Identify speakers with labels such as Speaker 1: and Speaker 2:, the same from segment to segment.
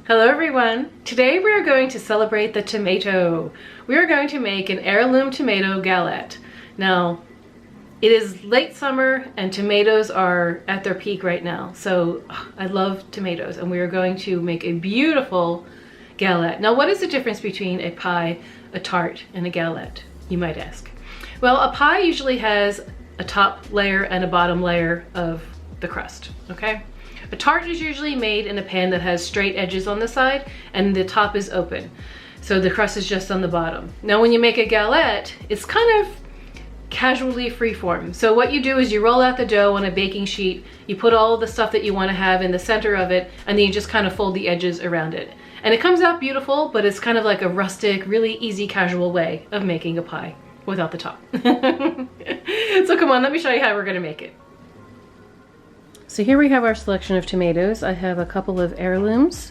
Speaker 1: Hello everyone! Today we are going to celebrate the tomato. We are going to make an heirloom tomato galette. Now, it is late summer and tomatoes are at their peak right now. So I love tomatoes and we are going to make a beautiful galette. Now, what is the difference between a pie, a tart, and a galette, you might ask? Well, a pie usually has a top layer and a bottom layer of the crust, okay? A tart is usually made in a pan that has straight edges on the side and the top is open. So the crust is just on the bottom. Now when you make a galette, it's kind of casually freeform. So what you do is you roll out the dough on a baking sheet, you put all the stuff that you want to have in the center of it, and then you just kind of fold the edges around it. And it comes out beautiful, but it's kind of like a rustic, really easy, casual way of making a pie without the top. So come on, let me show you how we're gonna make it. So here we have our selection of tomatoes. I have a couple of heirlooms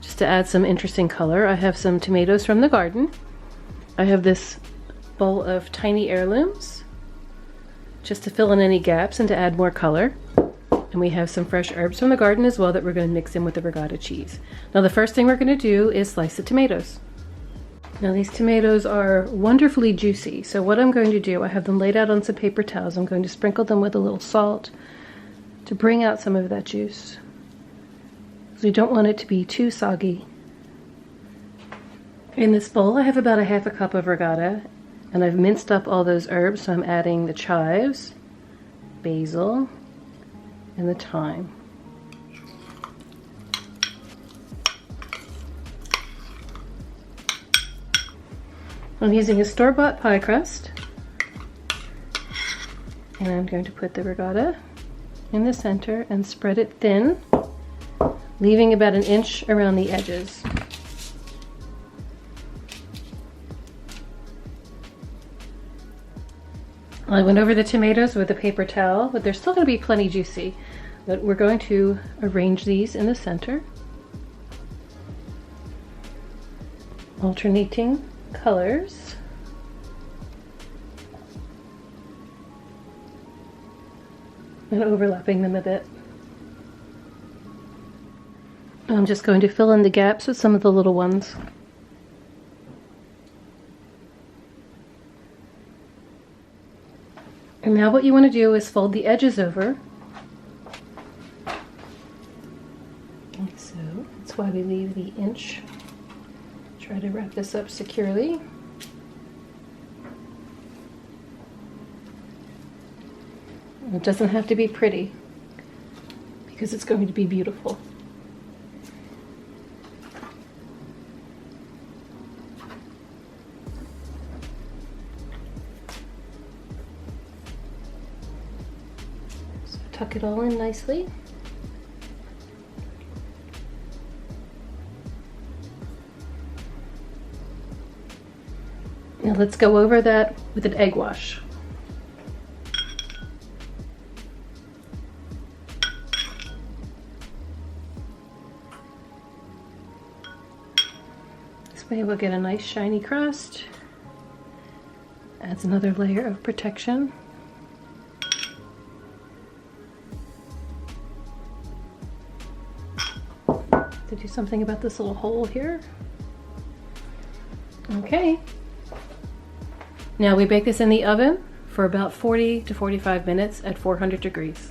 Speaker 1: just to add some interesting color. I have some tomatoes from the garden. I have this bowl of tiny heirlooms just to fill in any gaps and to add more color. And we have some fresh herbs from the garden as well that we're going to mix in with the ricotta cheese. Now the first thing we're going to do is slice the tomatoes. Now these tomatoes are wonderfully juicy. So what I'm going to do, I have them laid out on some paper towels. I'm going to sprinkle them with a little salt to bring out some of that juice. So you don't want it to be too soggy. In this bowl I have about a half a cup of ricotta, and I've minced up all those herbs, so I'm adding the chives, basil, and the thyme. I'm using a store-bought pie crust, and I'm going to put the ricotta in the center and spread it thin, leaving about 1 inch around the edges. I went over the tomatoes with a paper towel, but they're still going to be plenty juicy. But we're going to arrange these in the center, alternating colors. And overlapping them a bit. I'm just going to fill in the gaps with some of the little ones. And now what you want to do is fold the edges over. Like so. That's why we leave the inch. Try to wrap this up securely. It doesn't have to be pretty because it's going to be beautiful. So tuck it all in nicely. Now let's go over that with an egg wash. This way we'll get a nice shiny crust. Adds another layer of protection. To do something about this little hole here. Okay. Now we bake this in the oven for about 40 to 45 minutes at 400 degrees.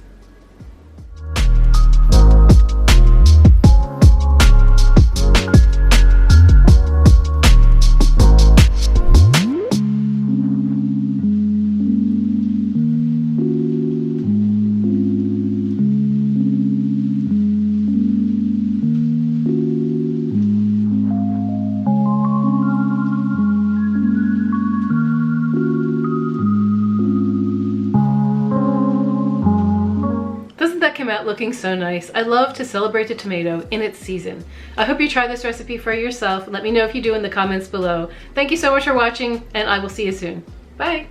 Speaker 1: Come out looking so nice. I love to celebrate the tomato in its season. I hope you try this recipe for yourself. Let me know if you do in the comments below. Thank you so much for watching, and I will see you soon. Bye.